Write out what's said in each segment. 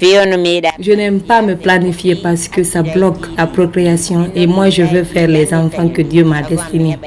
Je n'aime pas me planifier parce que ça bloque la procréation et moi je veux faire les enfants que Dieu m'a destinés.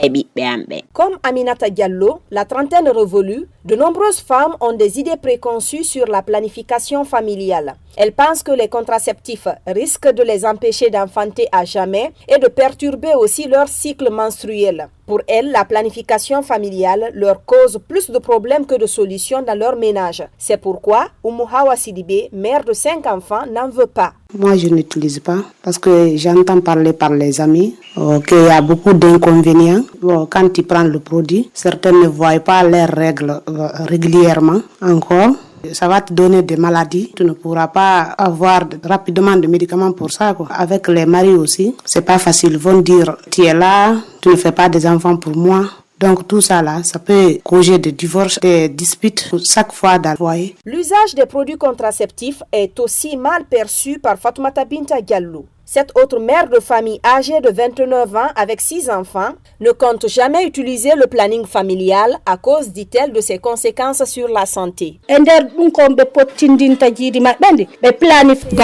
Comme Aminata Diallo, la trentaine révolue, de nombreuses femmes ont des idées préconçues sur la planification familiale. Elles pensent que les contraceptifs risquent de les empêcher d'enfanter à jamais et de perturber aussi leur cycle menstruel. Pour elles, la planification familiale leur cause plus de problèmes que de solutions dans leur ménage. C'est pourquoi Oumou Hawa Sidibé, mère de 5 enfants, n'en veut pas. Moi, je n'utilise pas parce que j'entends parler par les amis qu'il y a beaucoup d'inconvénients. Quand tu prends le produit, certains ne voient pas leurs règles régulièrement encore. Ça va te donner des maladies. Tu ne pourras pas avoir rapidement de médicaments pour ça. Avec les maris aussi, c'est pas facile. Ils vont dire, tu es là, tu ne fais pas des enfants pour moi. Donc tout ça là, ça peut causer des divorces, des disputes chaque fois dans le foyer. L'usage des produits contraceptifs est aussi mal perçu par Fatoumata Binta Diallo. Cette autre mère de famille âgée de 29 ans avec 6 enfants ne compte jamais utiliser le planning familial à cause, dit-elle, de ses conséquences sur la santé. Dans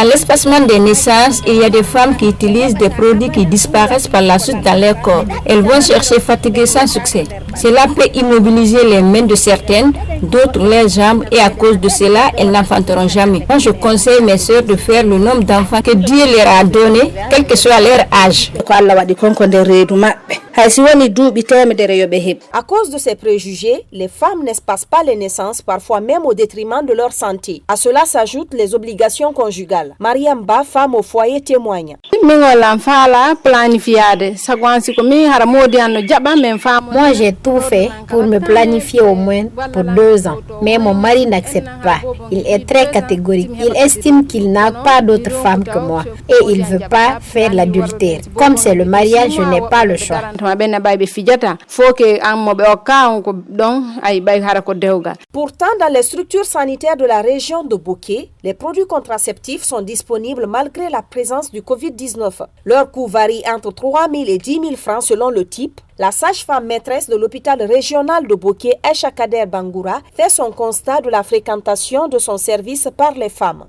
l'espacement des naissances, il y a des femmes qui utilisent des produits qui disparaissent par la suite dans leur corps. Elles vont chercher fatiguées sans succès. Cela peut immobiliser les mains de certaines, d'autres les jambes et à cause de cela, elles n'enfanteront jamais. Moi, je conseille mes sœurs de faire le nombre d'enfants que Dieu leur a donné, quel que soit leur âge. À cause de ces préjugés, les femmes n'espacent pas les naissances, parfois même au détriment de leur santé. À cela s'ajoutent les obligations conjugales. Mariam Ba, femme au foyer, témoigne. Moi, j'ai tout fait pour me planifier au moins pour 2 ans. Mais mon mari n'accepte pas. Il est très catégorique. Il estime qu'il n'a pas d'autre femme que moi. Et il ne veut pas faire l'adultère. Comme c'est le mariage, je n'ai pas le choix. Pourtant, dans les structures sanitaires de la région de Boké, les produits contraceptifs sont disponibles malgré la présence du Covid-19. Leur coût varie entre 3 000 et 10 000 francs selon le type. La sage-femme maîtresse de l'hôpital régional de Boké, Aïcha Kader Bangoura, fait son constat de la fréquentation de son service par les femmes.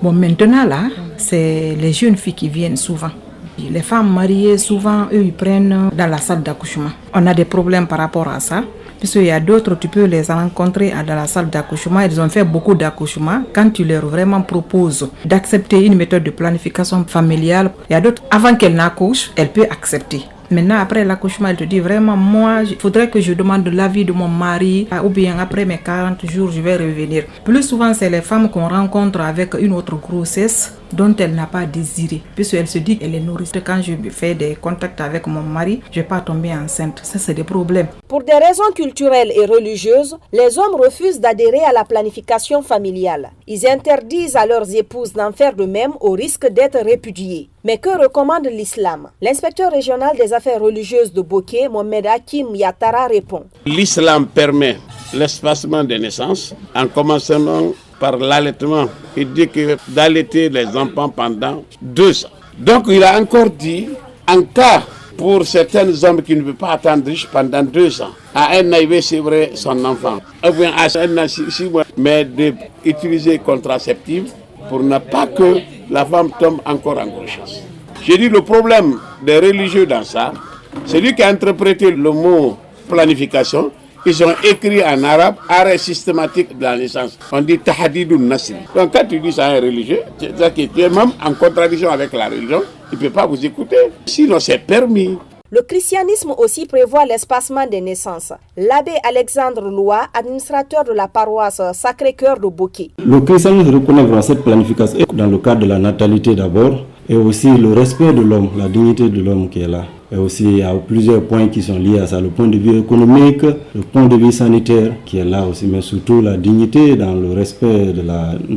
Bon, maintenant là, c'est les jeunes filles qui viennent souvent. Les femmes mariées, souvent, eux, ils prennent dans la salle d'accouchement. On a des problèmes par rapport à ça. Puisqu'il y a d'autres, tu peux les rencontrer dans la salle d'accouchement. Ils ont fait beaucoup d'accouchements. Quand tu leur vraiment proposes d'accepter une méthode de planification familiale, il y a d'autres, avant qu'elles n'accouchent, elles peuvent accepter. Maintenant, après l'accouchement, elle te dit vraiment, moi, il faudrait que je demande l'avis de mon mari, ou bien après mes 40 jours, je vais revenir. Plus souvent, c'est les femmes qu'on rencontre avec une autre grossesse dont elle n'a pas désiré. Puisqu'elle se dit qu'elle est nourrice. Quand je fais des contacts avec mon mari, je ne vais pas tomber enceinte. Ça, c'est des problèmes. Pour des raisons culturelles et religieuses, les hommes refusent d'adhérer à la planification familiale. Ils interdisent à leurs épouses d'en faire de même au risque d'être répudiés. Mais que recommande l'islam? L'inspecteur régional des affaires religieuses de Boké, Mohamed Hakim Yatara, répond. L'islam permet l'espacement des naissances en commençant par l'allaitement. Il dit que d'allaiter les enfants pendant 2 ans. Donc il a encore dit, en cas pour certains hommes qui ne veulent pas attendre pendant 2 ans, à un arrivé c'est vrai son enfant, ou bien à un an 6 mois, mais d'utiliser contraceptifs pour ne pas que la femme tombe encore en grossesse. J'ai dit le problème des religieux dans ça, c'est lui qui a interprété le mot planification. Ils ont écrit en arabe arrêt systématique de la naissance. On dit tahadidun nasli. Donc quand tu dis ça à un religieux, c'est-à-dire que tu es même en contradiction avec la religion, il ne peut pas vous écouter. Sinon c'est permis. Le christianisme aussi prévoit l'espacement des naissances. L'abbé Alexandre Loua, administrateur de la paroisse Sacré-Cœur de Boké. Le christianisme reconnaît vraiment cette planification dans le cadre de la natalité d'abord, et aussi le respect de l'homme, la dignité de l'homme qui est là. Et aussi, il y a plusieurs points qui sont liés à ça. Le point de vue économique, le point de vue sanitaire qui est là aussi, mais surtout la dignité dans le respect de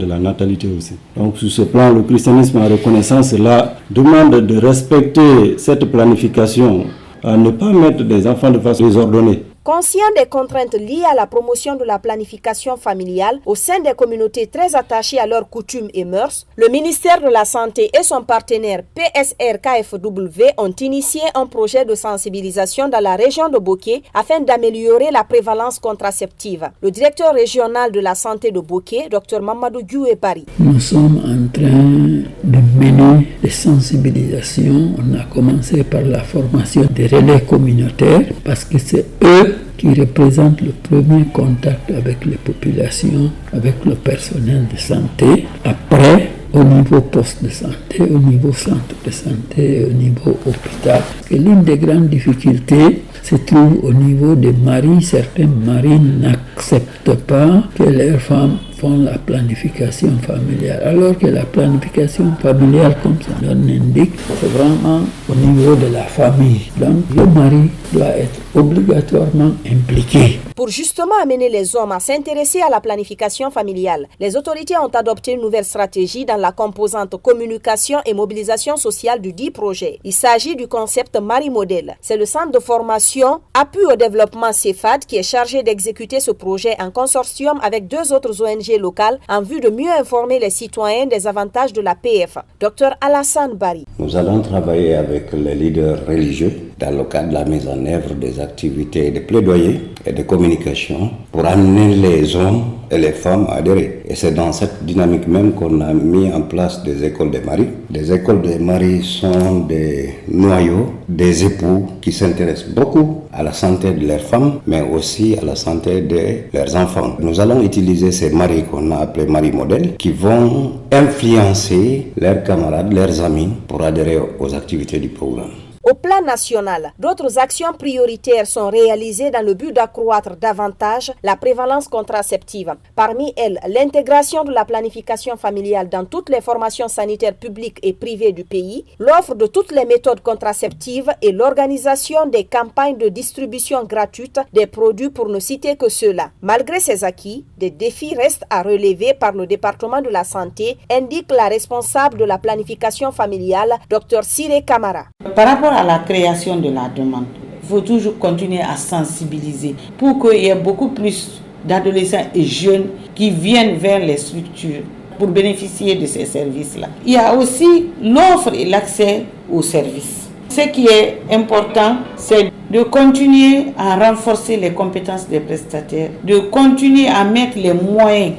la natalité aussi. Donc, sur ce plan, le christianisme en reconnaissance cela demande de respecter cette planification, à ne pas mettre des enfants de façon désordonnée. Conscient des contraintes liées à la promotion de la planification familiale au sein des communautés très attachées à leurs coutumes et mœurs, le ministère de la Santé et son partenaire PSR-KFW ont initié un projet de sensibilisation dans la région de Boké afin d'améliorer la prévalence contraceptive. Le directeur régional de la santé de Boké, Dr Mamadou Djoué-Bari. Nous sommes en train de mener des sensibilisations. On a commencé par la formation des relais communautaires parce que c'est eux qui représentent le premier contact avec les populations, avec le personnel de santé. Après, au niveau poste de santé, au niveau centre de santé, au niveau hôpital. Et l'une des grandes difficultés se trouve au niveau des maris. Certains maris n'acceptent pas que leurs femmes font la planification familiale. Alors que la planification familiale, comme son nom l'indique, c'est vraiment au niveau de la famille. Donc le mari doit être obligatoirement impliqué. Pour justement amener les hommes à s'intéresser à la planification familiale, les autorités ont adopté une nouvelle stratégie dans la composante communication et mobilisation sociale du dit projet. Il s'agit du concept Marie Modèle. C'est le centre de formation Appui au développement CEFAD qui est chargé d'exécuter ce projet en consortium avec 2 autres ONG locales en vue de mieux informer les citoyens des avantages de la PF. Dr Alassane Bari. Nous allons travailler avec les leaders religieux dans le cadre de la mise en œuvre des activités de plaidoyer et de communication pour amener les hommes et les femmes à adhérer. Et c'est dans cette dynamique même qu'on a mis en place des écoles de mari. Les écoles de mari sont des noyaux, des époux qui s'intéressent beaucoup à la santé de leurs femmes, mais aussi à la santé de leurs enfants. Nous allons utiliser ces maris qu'on a appelés maris modèles qui vont influencer leurs camarades, leurs amis pour adhérer aux activités du programme. Au plan national, d'autres actions prioritaires sont réalisées dans le but d'accroître davantage la prévalence contraceptive. Parmi elles, l'intégration de la planification familiale dans toutes les formations sanitaires publiques et privées du pays, l'offre de toutes les méthodes contraceptives et l'organisation des campagnes de distribution gratuite des produits pour ne citer que ceux-là. Malgré ces acquis, des défis restent à relever par le département de la santé, indique la responsable de la planification familiale, Dr Siré Kamara. Par rapport à la création de la demande, il faut toujours continuer à sensibiliser pour qu'il y ait beaucoup plus d'adolescents et jeunes qui viennent vers les structures pour bénéficier de ces services-là. Il y a aussi l'offre et l'accès aux services. Ce qui est important, c'est de continuer à renforcer les compétences des prestataires, de continuer à mettre les moyens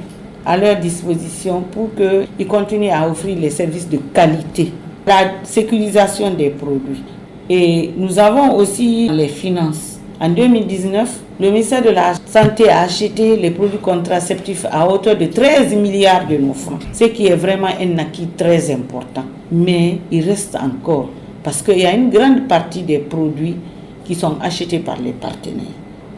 à leur disposition pour qu'ils continuent à offrir les services de qualité, la sécurisation des produits. Et nous avons aussi les finances. En 2019, le ministère de la Santé a acheté les produits contraceptifs à hauteur de 13 milliards de nos francs, ce qui est vraiment un acquis très important. Mais il reste encore, parce qu'il y a une grande partie des produits qui sont achetés par les partenaires.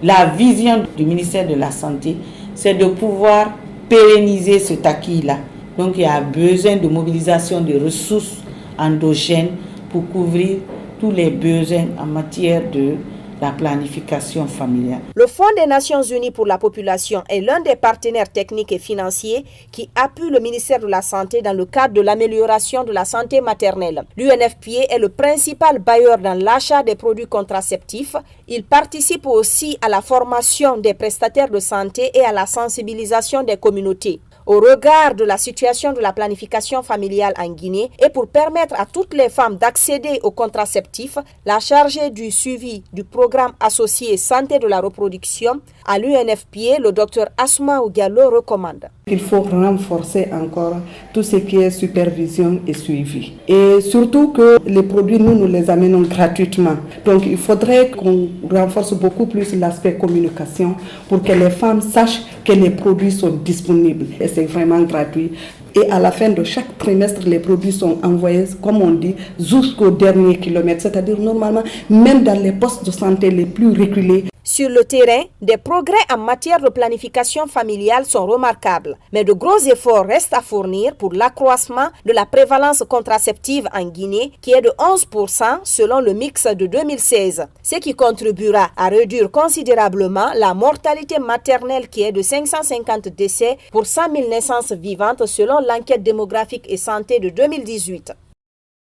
La vision du ministère de la Santé, c'est de pouvoir pérenniser cet acquis-là. Donc il y a besoin de mobilisation de ressources endogènes pour couvrir tous les besoins en matière de la planification familiale. Le Fonds des Nations Unies pour la population est l'un des partenaires techniques et financiers qui appuie le ministère de la Santé dans le cadre de l'amélioration de la santé maternelle. L'UNFPA est le principal bailleur dans l'achat des produits contraceptifs. Il participe aussi à la formation des prestataires de santé et à la sensibilisation des communautés. Au regard de la situation de la planification familiale en Guinée et pour permettre à toutes les femmes d'accéder aux contraceptifs, la chargée du suivi du programme associé santé de la reproduction à l'UNFPA, le Dr Asma Diallo, recommande. Il faut renforcer encore tout ce qui est supervision et suivi. Et surtout que les produits, nous les amenons gratuitement. Donc il faudrait qu'on renforce beaucoup plus l'aspect communication pour que les femmes sachent que les produits sont disponibles. Et c'est vraiment gratuit. Et à la fin de chaque trimestre, les produits sont envoyés, comme on dit, jusqu'au dernier kilomètre. C'est-à-dire normalement, même dans les postes de santé les plus reculés. Sur le terrain, des progrès en matière de planification familiale sont remarquables, mais de gros efforts restent à fournir pour l'accroissement de la prévalence contraceptive en Guinée, qui est de 11% selon le mix de 2016, ce qui contribuera à réduire considérablement la mortalité maternelle qui est de 550 décès pour 100 000 naissances vivantes selon l'enquête démographique et santé de 2018.